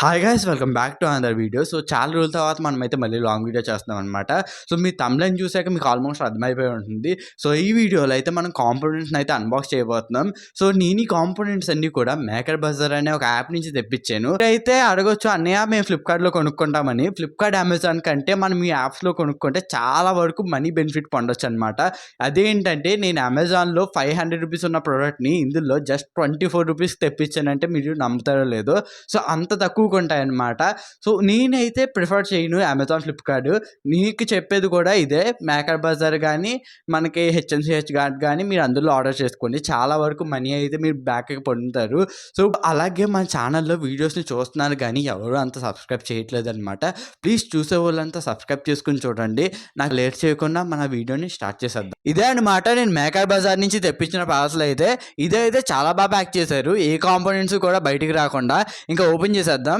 Hi guys welcome back to another video. So చాలా రోజుల తర్వాత మనమైతే మళ్ళీ లాంగ్ వీడియో చేస్తున్నాం అనమాట. సో మీ తమ్లైన్ చూసాక మీకు ఆల్మోస్ట్ అర్థమైపోయి ఉంటుంది. సో ఈ వీడియోలో అయితే మనం కాంపోనెంట్స్ని అయితే అన్బాక్స్ చేయబోతున్నాం. సో నేను ఈ కాంపోనెంట్స్ అన్ని కూడా మేకర్ బజార్ అనే ఒక యాప్ నుంచి తెప్పించాను. అయితే అడగొచ్చు అన్నయ్య మేము ఫ్లిప్కార్ట్లో కొనుక్కుంటామని. ఫ్లిప్కార్ట్ అమెజాన్ కంటే మనం ఈ యాప్స్లో కొనుక్కుంటే చాలా వరకు మనీ బెనిఫిట్ పొందొచ్చు అనమాట. అదేంటంటే నేను అమెజాన్లో 500 రూపీస్ ఉన్న ప్రోడక్ట్ని ఇందులో జస్ట్ 24 రూపీస్ తెప్పించానంటే మీరు నమ్ముతారో లేదో. సో అంత తక్కువ ఉంటాయన్నమాట. సో నేనైతే ప్రిఫర్ చేయను అమెజాన్, ఫ్లిప్కార్ట్. నీకు చెప్పేది కూడా ఇదే. మేకర్ బజార్ కానీ మనకి హెచ్ఎంసిహెచ్ కానీ మీరు అందులో ఆర్డర్ చేసుకోండి. చాలా వరకు మనీ అయితే మీరు బ్యాక్కి పొందుతారు. సో అలాగే మన ఛానల్లో వీడియోస్ని చూస్తున్నారు కానీ ఎవరు అంత సబ్స్క్రైబ్ చేయట్లేదు అనమాట. ప్లీజ్ చూసే వాళ్ళంతా సబ్స్క్రైబ్ చేసుకుని చూడండి. నాకు లేట్ చేయకుండా మన వీడియోని స్టార్ట్ చేసేద్దాం. ఇదే అనమాట నేను మేకర్ బజార్ నుంచి తెప్పించిన పార్సల్ అయితే. ఇదే అయితే చాలా బాగా ప్యాక్ చేశారు, ఏ కాంపోనెంట్స్ కూడా బయటికి రాకుండా. ఇంకా ఓపెన్ చేసేద్దాం.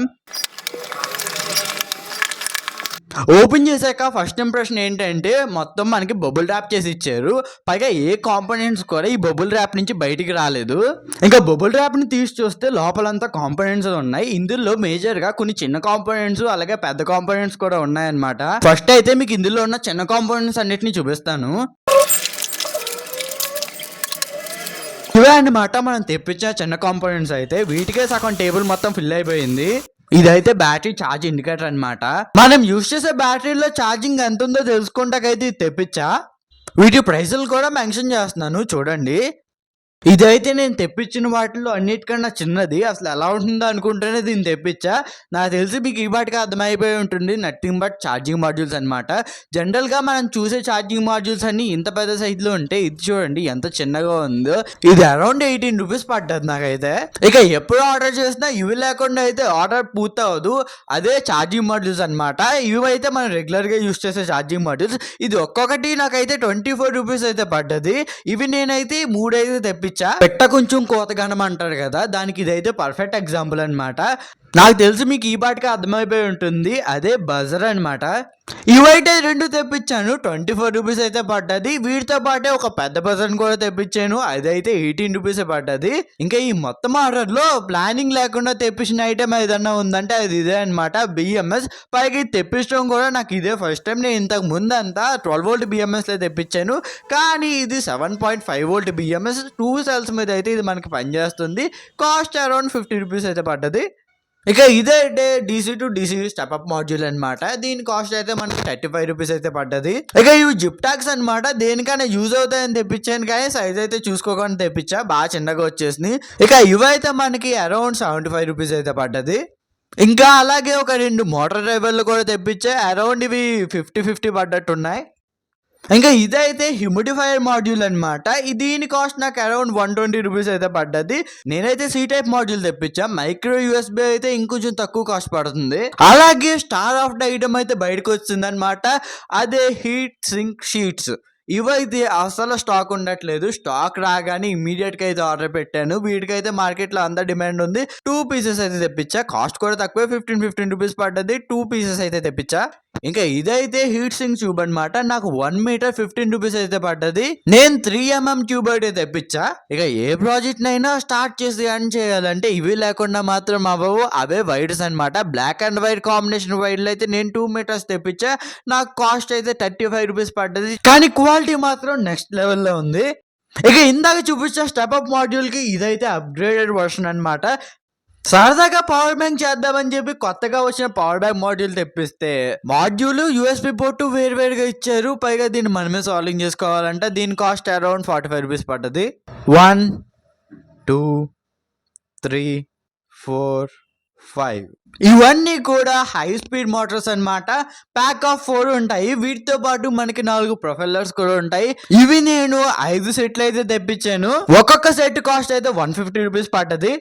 ఓపెన్ చేశాక ఫస్ట్ ఇంప్రెషన్ ఏంటంటే మొత్తం మనకి బబుల్ ర్యాప్ చేసి ఇచ్చారు. పైగా ఏ కాంపోనెంట్స్ కూడా ఈ బబుల్ ర్యాప్ నుంచి బయటికి రాలేదు. ఇంకా బబుల్ ర్యాప్ని తీసి చూస్తే లోపలంతా కాంపోనెంట్స్ ఉన్నాయి. ఇందులో మేజర్గా కొన్ని చిన్న కాంపోనెంట్స్ అలాగే పెద్ద కాంపోనెంట్స్ కూడా ఉన్నాయన్నమాట. ఫస్ట్ అయితే మీకు ఇందులో ఉన్న చిన్న కాంపోనెంట్స్ అన్నిటిని చూపిస్తాను. ఇవే అన్నమాట మనం తెప్పించిన చిన్న కాంపోనెంట్స్ అయితే. వీటికే సగం టేబుల్ మొత్తం ఫిల్ అయిపోయింది. ఇదైతే బ్యాటరీ ఛార్జ్ ఇండికేటర్ అనమాట. మనం యూజ్ చేసే బ్యాటరీలో ఛార్జింగ్ ఎంత ఉందో తెలుసుకుంటాకైతే ఇది తెప్పించా. వీటి ప్రైసులు కూడా మెన్షన్ చేస్తున్నాను చూడండి. ఇదైతే నేను తెప్పించిన వాటిలో అన్నిటికన్నా చిన్నది. అసలు ఎలా ఉంటుందో అనుకుంటేనే దీన్ని తెప్పించా. నాకు తెలిసి మీకు ఈ వాటికి అర్థమైపోయి ఉంటుంది. నథింగ్ బట్ ఛార్జింగ్ మాడ్యూల్స్ అనమాట. జనరల్గా మనం చూసే ఛార్జింగ్ మాడ్యూల్స్ అన్ని ఇంత పెద్ద సైజులో ఉంటాయి. ఇది చూడండి ఎంత చిన్నగా ఉందో. ఇది అరౌండ్ 18 రూపీస్ పడ్డది నాకైతే. ఇక ఎప్పుడు ఆర్డర్ చేసినా ఇవి లేకుండా అయితే ఆర్డర్ పూర్తి అవ్వదు. అదే ఛార్జింగ్ మాడ్యూల్స్ అనమాట. ఇవి అయితే మనం రెగ్యులర్గా యూజ్ చేసే ఛార్జింగ్ మాడ్యూల్స్. ఇది ఒక్కొక్కటి నాకైతే 24 రూపీస్ అయితే పడ్డది. ఇవి నేనైతే 3 అయితే తెప్పించా. పెట్ట కొంచెం కోతగనం అంటారు కదా, దానికి ఇదైతే పర్ఫెక్ట్ ఎగ్జాంపుల్ అనమాట. నాకు తెలిసి మీకు ఈ పాటికి అర్థమైపోయి ఉంటుంది. అదే బజర్ అనమాట. ఇవైతే 2 తెప్పించాను, 24 రూపీస్ అయితే పడ్డది. వీటితో పాటే ఒక పెద్ద బజర్ కూడా తెప్పించాను, అదైతే 18 రూపీస్ పడ్డది. ఇంకా ఈ మొత్తం ఆర్డర్లో ప్లానింగ్ లేకుండా తెప్పించిన ఐటెం ఏదన్నా ఉందంటే అది ఇదే అనమాట, బిఎంఎస్. పైకి తెప్పించడం కూడా నాకు ఇదే ఫస్ట్ టైం. నేను ఇంతకు ముందు అంతా 12 వోల్ట్ బిఎంఎస్లో తెప్పించాను, కానీ ఇది 7.5 వోల్ట్ బిఎంఎస్ 2 సెల్స్ మీద అయితే ఇది మనకి పనిచేస్తుంది. కాస్ట్ అరౌండ్ 50 రూపీస్ అయితే పడ్డది. ఇక ఇదే DC to DC step up module అనమాట. దీని కాస్ట్ అయితే మనకి 35 రూపీస్ అయితే పడ్డది. ఇక ఇవి జిప్ ట్యాగ్స్ అనమాట. దేనికైనా యూజ్ అవుతాయని తెప్పించాను, కానీ సైజ్ అయితే చూసుకోకుండా తెప్పించా, బాగా చిన్నగా వచ్చేసింది. ఇక ఇవైతే మనకి అరౌండ్ 75 రూపీస్ అయితే పడ్డది. ఇంకా అలాగే ఒక 2 మోటార్ డ్రైవర్లు కూడా తెప్పించా, అరౌండ్ ఇవి 50-50 పడ్డట్టు ఉన్నాయి. ఇంకా ఇదైతే హ్యూమిడిఫైయర్ మాడ్యూల్ అనమాట. దీని కాస్ట్ నాకు అరౌండ్ 120 రూపీస్ అయితే పడ్డది. నేనైతే సి టైప్ మాడ్యూల్ తెప్పించా. మైక్రో యూఎస్బి అయితే ఇంకొంచెం తక్కువ కాస్ట్ పడుతుంది. అలాగే స్టార్ ఆఫ్ ద ఐటమ్ అయితే బయటకు వచ్చింది అనమాట. అదే హీట్ సింక్ షీట్స్. ఇవైతే అసలు స్టాక్ ఉండట్లేదు. స్టాక్ రాగానే ఇమీడియట్గా అయితే ఆర్డర్ పెట్టాను. వీటికైతే మార్కెట్లో అంత డిమాండ్ ఉంది. 2 పీసెస్ అయితే తెప్పించా. కాస్ట్ కూడా తక్కువే, 15 రూపీస్ పడ్డది. 2 పీసెస్ అయితే తెప్పించా. ఇంకా ఇదైతే హీట్ సింక్ ట్యూబ్ అనమాట. నాకు 1 మీటర్ 15 రూపీస్ అయితే పడ్డది. నేను 3mm ట్యూబ్ అయితే తెప్పించా. ఇక ఏ ప్రాజెక్ట్ నైనా స్టార్ట్ చేసి అని చేయాలంటే ఇవి లేకుండా మాత్రం అవ్వవు. అవే వైర్స్ అనమాట. బ్లాక్ అండ్ వైట్ కాంబినేషన్ వైర్లు అయితే నేను 2 మీటర్స్ తెప్పించా. నాకు కాస్ట్ అయితే 35 రూపీస్ పడ్డది, కానీ క్వాలిటీ మాత్రం నెక్స్ట్ లెవెల్లో ఉంది. ఇక ఇందాక చూపించే స్టెప్అప్ మాడ్యూల్కి ఇదైతే అప్గ్రేడెడ్ వర్షన్ అనమాట. సరదాగా పవర్ బ్యాంక్ చేద్దామని చెప్పి కొత్తగా వచ్చిన పవర్ బ్యాంక్ మాడ్యూల్ తెప్పిస్తే మాడ్యూల్ యూఎస్బి పోర్టు వేరువేరుగా ఇచ్చారు. పైగా దీన్ని మనమే సాల్వింగ్ చేసుకోవాలంటే దీని కాస్ట్ అరౌండ్ 45 రూపీస్ పడ్డది. 1 2 3 4 5 ఇవన్నీ కూడా హై స్పీడ్ మోటార్స్ అనమాట. ప్యాక్ ఆఫ్ 4 ఉంటాయి. వీటితో పాటు మనకి 4 ప్రొఫెల్లర్స్ కూడా ఉంటాయి. ఇవి నేను 5 సెట్లు అయితే తెప్పించాను. ఒక్కొక్క సెట్ కాస్ట్ అయితే 150 రూపీస్ పడ్డది.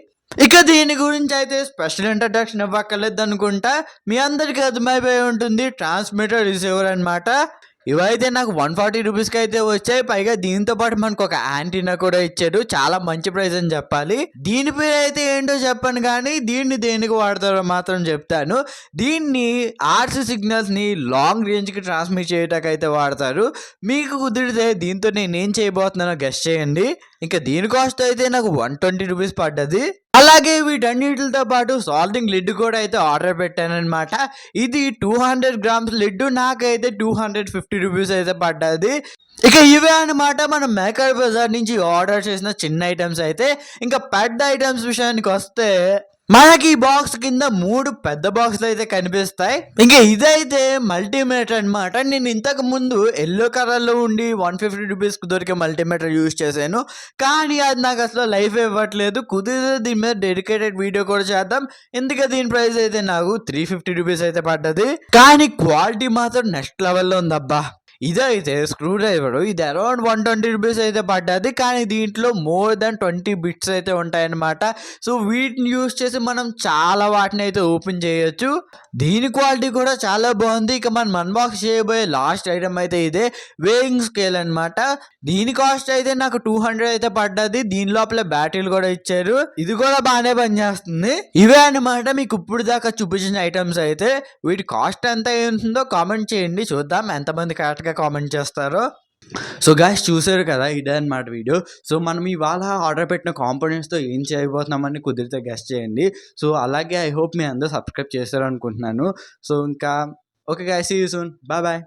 ఇక దీని గురించి అయితే స్పెషల్ ఇంట్రడక్షన్ ఇవ్వక్కర్లేదు అనుకుంటా, మీ అందరికీ అర్థమైపోయి ఉంటుంది. ట్రాన్స్మిటర్ రిసీవర్ అనమాట. ఇవైతే నాకు 140 రూపీస్కి అయితే వచ్చాయి. పైగా దీంతో పాటు మనకు ఒక యాంటీనా కూడా ఇచ్చాడు. చాలా మంచి ప్రైస్ అని చెప్పాలి. దీని పేరు అయితే ఏంటో చెప్పను, కానీ దీన్ని దేనికి వాడతారో మాత్రం చెప్తాను. దీన్ని ఆర్సీ సిగ్నల్స్ని లాంగ్ రేంజ్కి ట్రాన్స్మిట్ చేయడానికి అయితే వాడతారు. మీకు కుదిరితే దీంతో నేను ఏం చేయబోతున్నానో గెస్ చేయండి. ఇంకా దీని కాస్ట్ అయితే నాకు 120 రూపీస్ పడ్డది. అలా అలాగే వీటన్నిటితో పాటు సాల్టింగ్ లిడ్ కూడా అయితే ఆర్డర్ పెట్టానమాట. ఇది 200 గ్రామ్స్ లిడ్ నాకైతే 250 రూపీస్ అయితే పడ్డది. ఇక ఇవే అనమాట మనం మేకర్ బజార్ నుంచి ఆర్డర్ చేసిన చిన్న ఐటమ్స్ అయితే. ఇంకా పెద్ద ఐటమ్స్ విషయానికి వస్తే మనకి ఈ బాక్స్ కింద 3 పెద్ద బాక్స్లు అయితే కనిపిస్తాయి. ఇంకా ఇదైతే మల్టీమీటర్ అనమాట. నేను ఇంతకు ముందు ఎల్లో కలర్ లో ఉండి 150 రూపీస్ కు దొరికే మల్టీమీటర్ యూజ్ చేశాను, కానీ అది నాకు అసలు లైఫ్ ఇవ్వట్లేదు. కుదిరితే దీని మీద డెడికేటెడ్ వీడియో కూడా చేద్దాం. ఎందుకంటే దీని ప్రైస్ అయితే నాకు 350 రూపీస్ అయితే పడ్డది, కానీ క్వాలిటీ మాత్రం నెక్స్ట్ లెవెల్లో ఉందబ్బా. ఇదైతే స్క్రూ డ్రైవర్, ఇది అరౌండ్ 120 రూపీస్ అయితే పడ్డది, కానీ దీంట్లో మోర్ దెన్ 20 బిట్స్ అయితే ఉంటాయన్నమాట. సో వీటిని యూజ్ చేసి మనం చాలా వాటిని అయితే ఓపెన్ చేయొచ్చు. దీని క్వాలిటీ కూడా చాలా బాగుంది. ఇక మనం అన్బాక్స్ చేయబోయే లాస్ట్ ఐటమ్ అయితే ఇదే వేయింగ్ స్కేల్ అనమాట. దీని కాస్ట్ అయితే నాకు 200 అయితే పడ్డది. దీని లోపల బ్యాటరీలు కూడా ఇచ్చారు, ఇది కూడా బాగానే పనిచేస్తుంది. ఇవే అనమాట మీకు ఇప్పుడు దాకా చూపించిన ఐటమ్స్ అయితే. వీటి కాస్ట్ ఎంత ఉంటుందో కామెంట్ చేయండి, చూద్దాం ఎంతమంది కరెక్ట్గా కామెంట్ చేస్తారో. సో గాయ్స్, చూసారు కదా, ఇదే అనమాట వీడియో. సో మనం ఇవాళ ఆర్డర్ పెట్టిన కాంపోనెంట్స్తో ఏం చేయబోతున్నామని కుదిరితే గెస్ట్ చేయండి. సో అలాగే ఐ హోప్ మీ అందరూ సబ్స్క్రైబ్ చేస్తారు అనుకుంటున్నాను. సో ఇంకా okay guys, see you soon, bye bye.